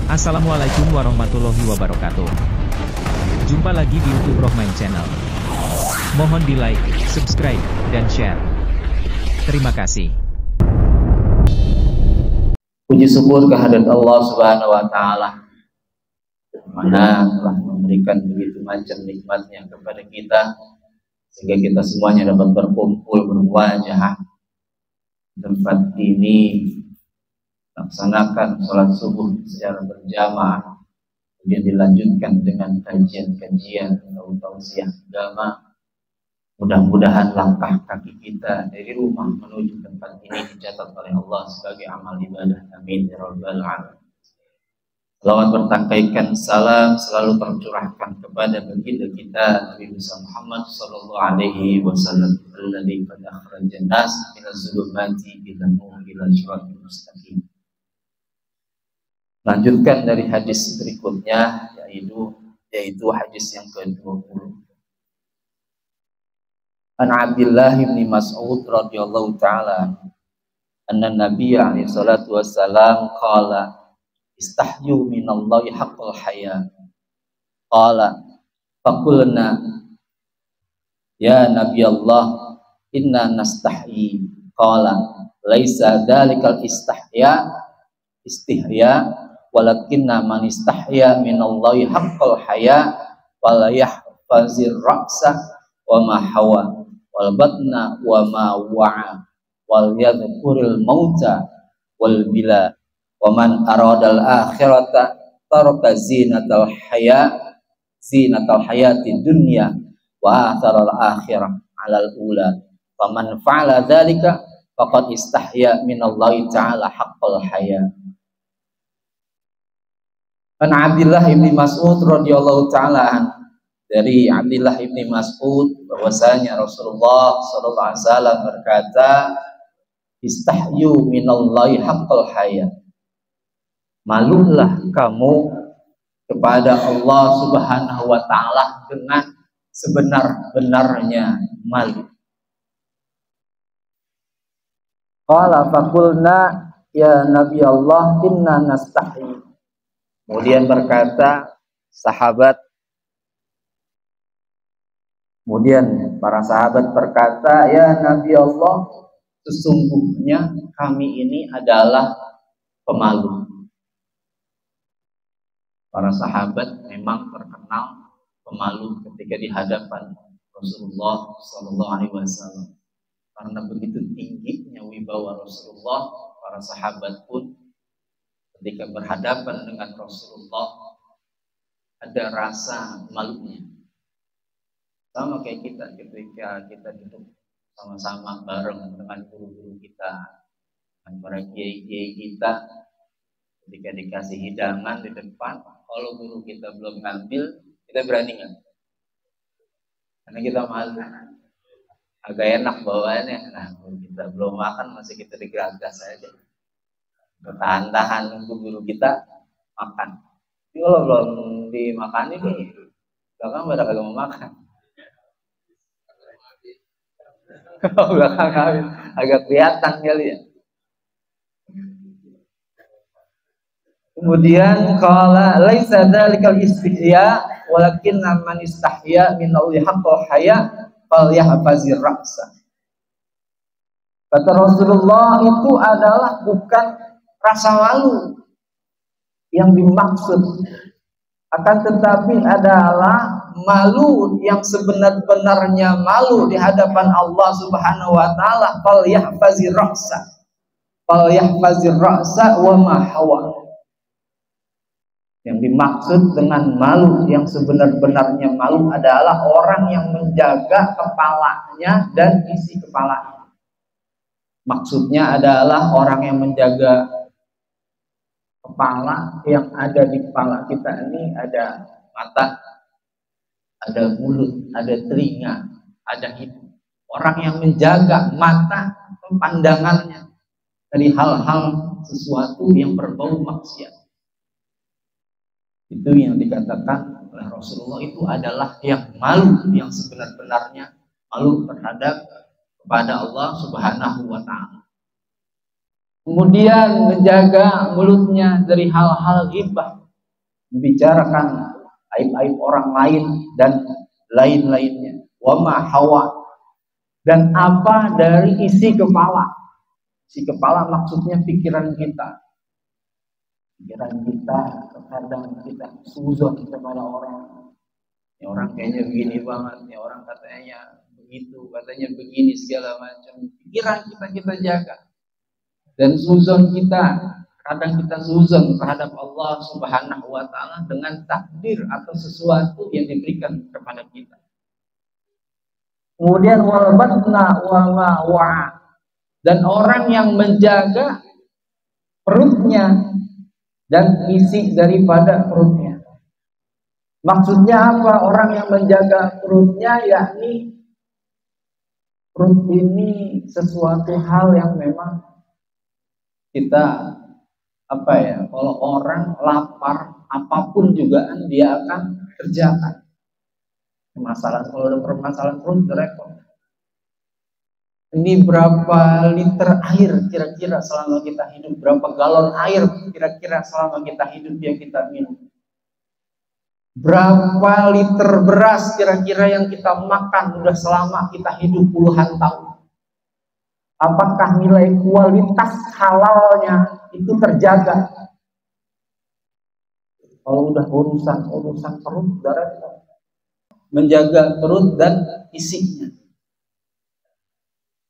Assalamualaikum warahmatullahi wabarakatuh. Jumpa lagi di YouTube Rohman Channel. Mohon di like, subscribe, dan share. Terima kasih. Puji syukur kehadirat Allah Subhanahu wa Ta'ala, mana telah memberikan begitu macam nikmatnya kepada kita, sehingga kita semuanya dapat berkumpul berwajah tempat ini, laksanakan sholat subuh secara berjamaah, kemudian dilanjutkan dengan kajian-kajian atau tausiah agama. Mudah-mudahan langkah kaki kita dari rumah menuju tempat ini dicatat oleh Allah sebagai amal ibadah. Amin ya rabbal alamin. Salawat bertangkaikan salam selalu tercurahkan kepada baginda kita Nabi Muhammad sallallahu alaihi wasallam, alladzi qad akhrajan nas min az-zulumati ila nur ila siratal mustaqim. Lanjutkan dari hadis berikutnya, yaitu hadis yang ke-20. An Abdullah bin Mas'ud radhiyallahu ta'ala anna Nabiyya alaihi salatu wassalam qala istahyu minallahi haqqal haya. Qala faqulna ya Nabi Allah inna nastahyi. Qala laisa dzalikal istihya walakinna man istahya minallahi haqqal haya wala yahfazir ra'sa wa ma hawa wal batna wa ma wa'a wal yadhkuril mauta wal bila wa man aradal akhirata taraka zinatal hayati dunya wa atharal akhirah alal ula faman fa'ala dzalika faqad istahya minallahi ta'ala haqqal haya. An Abdullah bin Mas'ud radhiyallahu ta'ala, dari Abdullah bin Mas'ud bahwasanya Rasulullah sallallahu alaihi wasallam berkata, istahyu minallahi haqqal haya. Malulah kamu kepada Allah Subhanahu wa taala dengan sebenar-benarnya malu. Qala faqulna ya Nabi Allah inna nastahyi. Kemudian berkata para sahabat berkata, ya Nabi Allah, sesungguhnya kami ini adalah pemalu. Para sahabat memang terkenal pemalu ketika di hadapan Rasulullah sallallahu alaihi wasallam. Karena begitu tingginya wibawa Rasulullah, para sahabat pun ketika berhadapan dengan Rasulullah ada rasa malunya. Sama kayak kita ketika kita duduk sama-sama bareng dengan guru-guru kita, dengan para kiai-kiai kita, ketika dikasih hidangan di depan, kalau guru kita belum ngambil, kita berani nggak? Karena kita malu, agak enak bawaannya. Nah, guru kita belum makan, masih kita digeragas saja. Tahan-tahan nunggu guru kita makan. Tapi kalau belum dimakan ini, belakang pada kagak mau makan. Belakang agak kelihatan kali ya. Kemudian qala laisa dzalikal istihya walakin man istahya min Allah haqqal haya falyahfazir ra'sa. Kata Rasulullah, itu adalah bukan rasa malu yang dimaksud, akan tetapi adalah malu yang sebenar-benarnya malu di hadapan Allah Subhanahu wa taala. Fal yahfazir ra'sa wa ma hawa. Yang dimaksud dengan malu yang sebenar-benarnya malu adalah orang yang menjaga kepalanya dan isi kepalanya. Maksudnya adalah orang yang menjaga kepala, yang ada di kepala kita ini ada mata, ada mulut, ada telinga, ada hidung. Orang yang menjaga mata pandangannya dari hal-hal sesuatu yang berbau maksiat. Itu yang dikatakan oleh Rasulullah, itu adalah yang malu, yang sebenar-benarnya malu terhadap kepada Allah Subhanahu wa ta'ala. Kemudian menjaga mulutnya dari hal-hal ghibah, membicarakan aib-aib orang lain dan lain-lainnya. Wa ma hawa, dan apa dari isi kepala. Isi kepala maksudnya pikiran kita. Pikiran kita, terkadang kita suzon kepada orang. Ya orang kayaknya begini banget, ya orang katanya begitu, katanya begini segala macam. Pikiran kita jaga. Dan suzon kita, kadang kita suzon terhadap Allah Subhanahu wa Ta'ala dengan takdir atau sesuatu yang diberikan kepada kita. Kemudian wal batna wa ma wa'a, dan orang yang menjaga perutnya dan isi daripada perutnya. Maksudnya apa? Orang yang menjaga perutnya, yakni perut ini sesuatu hal yang memang kita kalau orang lapar apapun juga dia akan kerjakan. Kalau ada permasalahan perut repot. Ini berapa liter air kira-kira selama kita hidup? Berapa galon air kira-kira selama kita hidup yang kita minum? Berapa liter beras kira-kira yang kita makan udah selama kita hidup puluhan tahun? Apakah nilai kualitas halalnya itu terjaga? Kalau udah urusan perut, darah, menjaga perut dan isinya.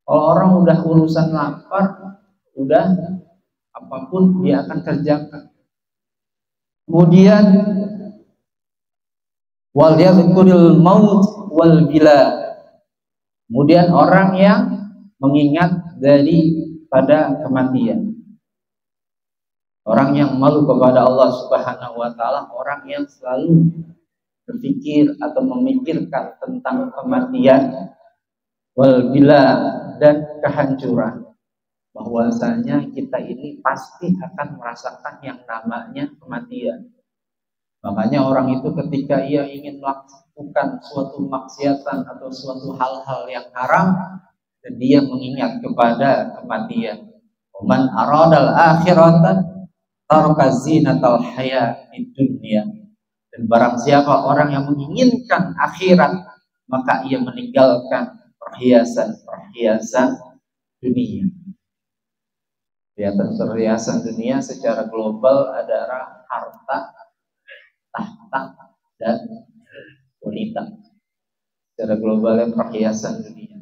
Kalau orang udah urusan lapar, udah apapun dia akan kerjakan. Kemudian wal yadhkuril maut wal bila. Kemudian orang yang mengingat daripada kematian. Orang yang malu kepada Allah Subhanahu wa Ta'ala, orang yang selalu berpikir atau memikirkan tentang kematian, wal bila, dan kehancuran. Bahwasanya kita ini pasti akan merasakan yang namanya kematian. Makanya orang itu ketika ia ingin melakukan suatu maksiatan atau suatu hal-hal yang haram, dan dia mengingat kepada kematian. Man aradal akhirata taraka zinatal hayatid dunya. Dan barang siapa orang yang menginginkan akhirat, maka ia meninggalkan perhiasan dunia. Perhiasan dunia secara global adalah harta, tahta, dan wanita. Secara globalnya perhiasan dunia.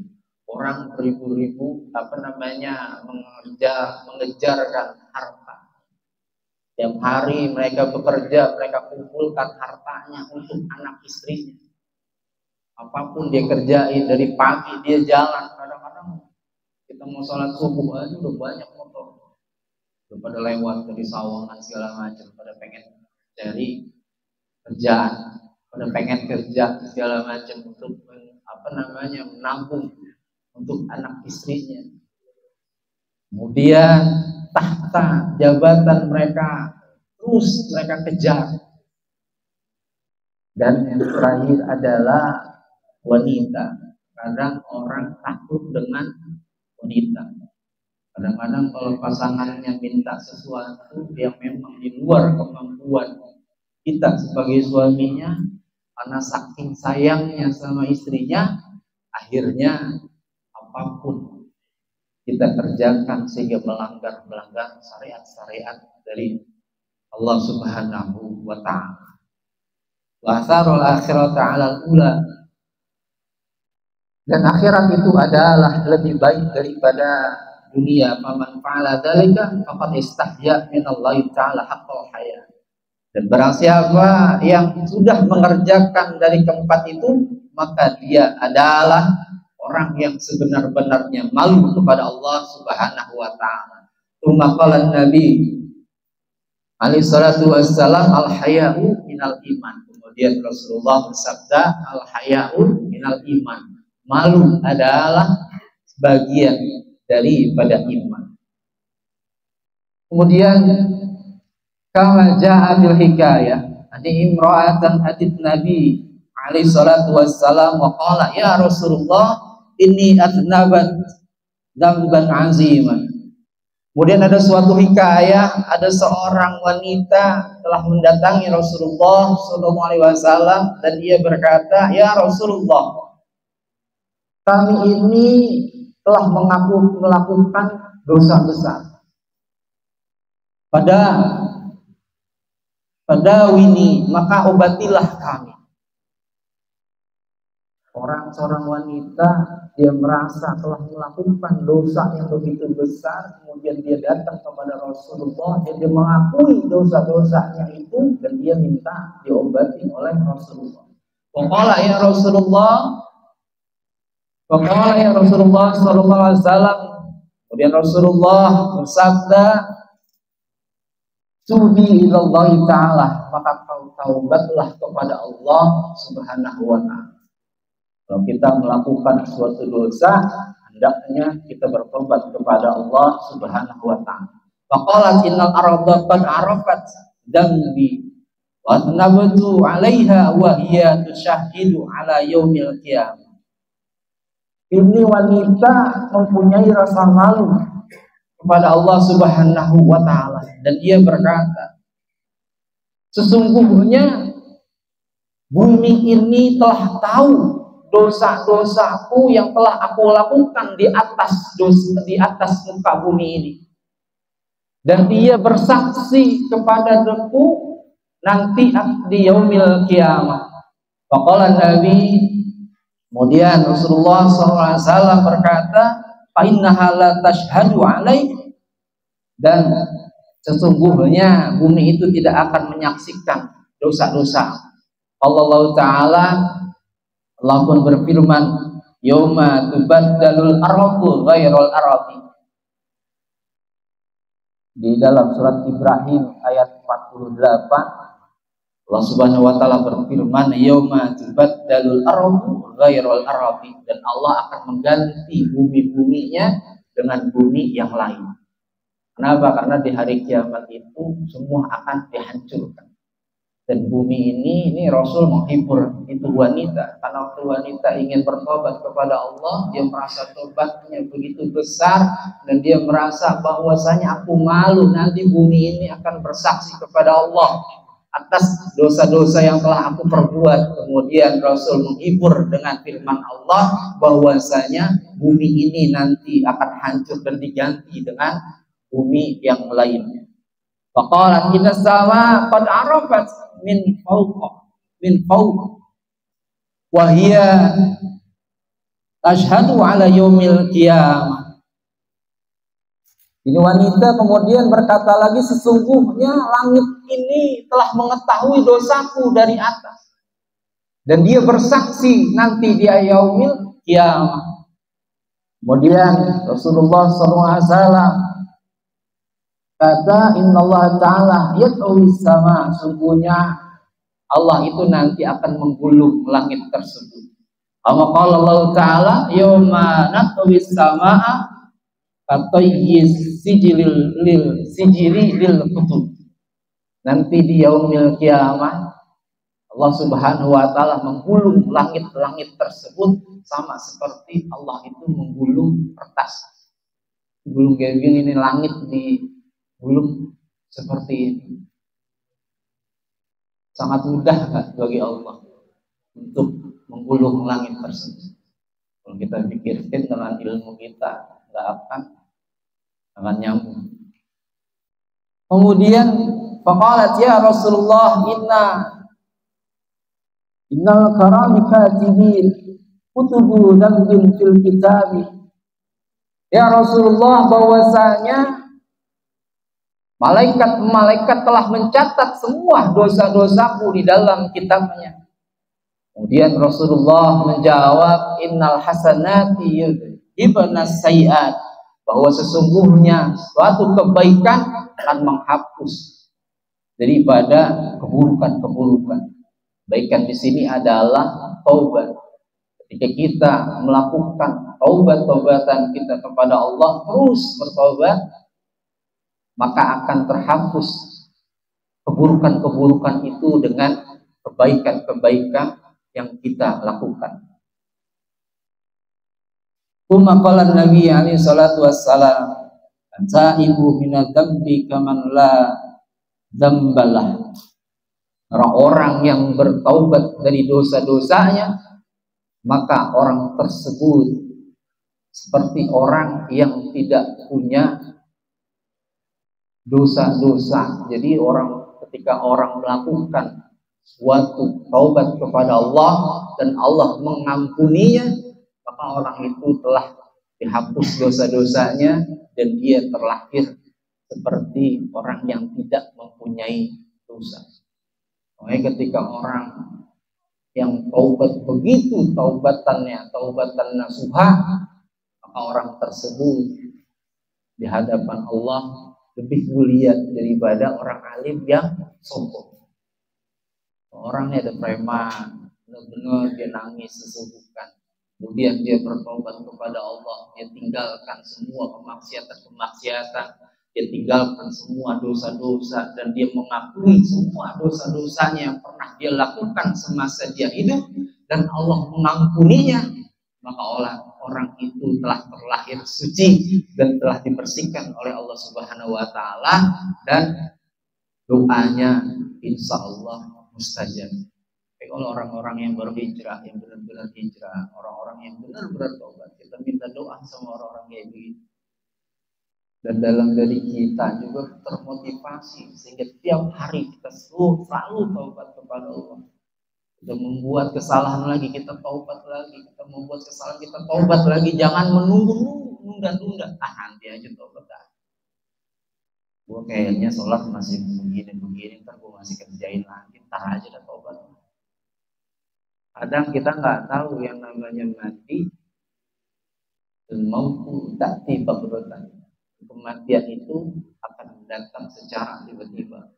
Orang beribu-ribu mengejarkan harta. Tiap hari mereka bekerja, mereka kumpulkan hartanya untuk anak istrinya. Apapun dia kerjain, dari pagi dia jalan. Kadang-kadang kita mau sholat subuh aja udah banyak motor, udah pada lewat dari Sawangan segala macam, pada pengen cari kerjaan, pada pengen kerja segala macam untuk menabung untuk anak istrinya. Kemudian tahta, jabatan mereka terus mereka kejar. Dan yang terakhir adalah wanita. Kadang orang takut dengan wanita. Kadang-kadang kalau pasangannya minta sesuatu yang memang di luar kemampuan kita sebagai suaminya, karena saking sayangnya sama istrinya, akhirnya apapun kita kerjakan sehingga melanggar syariat-syariat dari Allah Subhanahu wa Ta'ala. Wa asarul akhirata 'alal ula. Dan akhirat itu adalah lebih baik daripada dunia. Faman fa'ala dzalika faqad istahya minallahi ta'ala haqqal haya. Dan barang siapa yang sudah mengerjakan dari keempat itu, maka dia adalah orang yang sebenar-benarnya malu kepada Allah Subhanahu wa Ta'ala. Tsumma qala Nabi alaihi salatu wassalam, al-haya'u minal iman. Kemudian Rasulullah bersabda, al-haya'u minal iman. Malu adalah bagian daripada iman. Kemudian kama ja'a bil hikayah, ada imra'atan atit Nabi alaihi salatu wassalam wa qala ya Rasulullah inni atnabat dzamban aziman. Kemudian ada suatu hikayah, ada seorang wanita telah mendatangi Rasulullah SAW dan dia berkata, "Ya Rasulullah, kami ini telah melakukan dosa besar. Pada wini, maka obatilah kami." Seorang wanita, dia merasa telah melakukan dosa yang begitu besar, kemudian dia datang kepada Rasulullah dan dia mengakui dosa-dosanya itu dan dia minta diobati oleh Rasulullah. Waqala ya Rasulullah sallallahu alaihi wasallam. Kemudian Rasulullah bersabda, "Tubi ilallahi ta'ala," maka kau taubatlah kepada Allah Subhanahu wa ta'ala. Kalau kita melakukan suatu dosa, hendaknya kita bertobat kepada Allah Subhanahu wa ta'ala. Faqalat innal arda qad arafat dambi wa nabtu 'alaiha wa hiya tushahhidu 'ala yaumil qiyamah. Ini wanita mempunyai rasa malu kepada Allah Subhanahu wa ta'ala dan dia berkata, "Sesungguhnya bumi ini telah tahu dosa-dosaku yang telah aku lakukan di atas muka bumi ini, dan dia bersaksi kepada aku nanti di yaumil qiyamah." Faqala Nabi, kemudian Rasulullah SAW berkata, "Fa innaha la tashhadu 'alaik," dan sesungguhnya bumi itu tidak akan menyaksikan dosa-dosa. Allah Ta'ala, Allah pun berfirman, "Yauma tubaddalul ardu ghairal ardi." Di dalam surat Ibrahim ayat 48, Allah Subhanahu wa ta'ala berfirman, "Yauma tubaddalul ardu ghairal ardi," dan Allah akan mengganti bumi-buminya dengan bumi yang lain. Kenapa? Karena di hari kiamat itu semua akan dihancurkan. Dan bumi ini Rasul menghibur itu wanita, karena waktu wanita ingin bertobat kepada Allah, dia merasa tobatnya begitu besar dan dia merasa bahwasanya aku malu nanti bumi ini akan bersaksi kepada Allah atas dosa-dosa yang telah aku perbuat. Kemudian Rasul menghibur dengan firman Allah bahwasanya bumi ini nanti akan hancur dan diganti dengan bumi yang lainnya. Faqalat inna sama qad arafat min fawq wa hiya tashhadu 'ala yaumil qiyamah. Ini wanita kemudian berkata lagi, "Sesungguhnya langit ini telah mengetahui dosaku dari atas, dan dia bersaksi nanti di yaumil qiyamah." Kemudian Rasulullah SAW kata, "Innallaha ta'ala yat'u sama," sungguhnya Allah itu nanti akan menggulung langit tersebut. Qala Allah Ta'ala, "Yauma natwi samaa katayyiz sijili lil kutub." Nanti di yaumil qiyamah Allah Subhanahu wa ta'ala menggulung langit-langit tersebut sama seperti Allah itu menggulung kertas. Gulung kayak gini, ini langit digulung seperti ini. Sangat mudah kan bagi Allah untuk menggulung langit tersebut. Kalau kita pikirkan dengan ilmu kita nggak akan nyambung. Kemudian faqalat ya Rasulullah, innal karami katibin kutubu dzambin fil kitabi. Ya Rasulullah, bahwasanya malaikat telah mencatat semua dosa-dosaku di dalam kitabnya. Kemudian Rasulullah menjawab, innal hasanati yudhibnas sayiat, bahwa sesungguhnya suatu kebaikan akan menghapus daripada keburukan-keburukan. Kebaikan di sini adalah taubat. Ketika kita melakukan taubat-taubatan kita kepada Allah, terus bertaubat, maka akan terhapus keburukan-keburukan itu dengan kebaikan-kebaikan yang kita lakukan. Qala Nabi alaihi salatu wassalam, Taibu minadzambi kaman la dzambalah. Orang-orang yang bertaubat dari dosa-dosanya, maka orang tersebut seperti orang yang tidak punya dosa-dosa. Jadi ketika orang melakukan suatu taubat kepada Allah dan Allah mengampuninya, maka orang itu telah dihapus dosa-dosanya dan dia terlahir seperti orang yang tidak mempunyai dosa. Makanya ketika orang yang taubat begitu taubatan nasuha, maka orang tersebut di hadapan Allah lebih mulia daripada orang alim yang sombong. Orangnya ada preman, benar-benar dia nangis sesubukan. Kemudian dia bertobat kepada Allah, dia tinggalkan semua kemaksiatan, dia tinggalkan semua dosa-dosa, dan dia mengakui semua dosa-dosanya yang pernah dia lakukan semasa dia hidup, dan Allah mengampuninya. Maka orang itu telah terlahir suci dan telah dibersihkan oleh Allah Subhanahu wa Ta'ala, dan doanya insya Allah mustajab. Kalau orang-orang yang berhijrah, yang benar-benar hijrah, orang-orang yang benar-benar taubat, kita minta doa sama orang-orang kayak begitu. Dan dalam diri kita juga termotivasi sehingga tiap hari kita selalu taubat kepada Allah. Kita membuat kesalahan lagi, kita taubat lagi. Kita membuat kesalahan, kita taubat lagi. Jangan menunggu, nunda-nunda. Nanti aja taubat. Gue kayaknya sholat masih begini-begini, ntar gue masih kerjain lagi, ntar aja dah taubat. Kadang kita nggak tahu yang namanya mati dan mampu tak tiba berotan. Kematian itu akan datang secara tiba-tiba.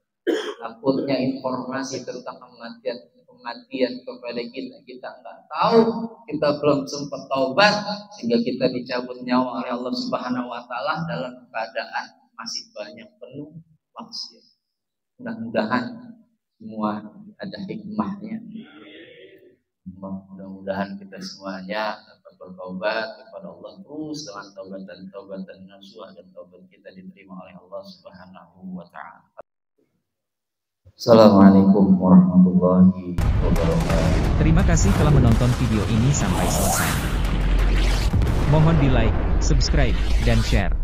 Takutnya informasi tentang kematian kepada kita nggak tahu, kita belum sempat taubat sehingga kita dicabut nyawa oleh Allah Subhanahu wa Ta'ala dalam keadaan masih banyak penuh maksiat. Mudah-mudahan semua ada hikmahnya. Mudah-mudahan kita semuanya dapat bertaubat kepada Allah terus dengan taubatan nasuha, dan taubat kita diterima oleh Allah Subhanahu wa Ta'ala. Assalamualaikum warahmatullahi wabarakatuh. Terima kasih telah menonton video ini sampai selesai. Mohon di like, subscribe, dan share.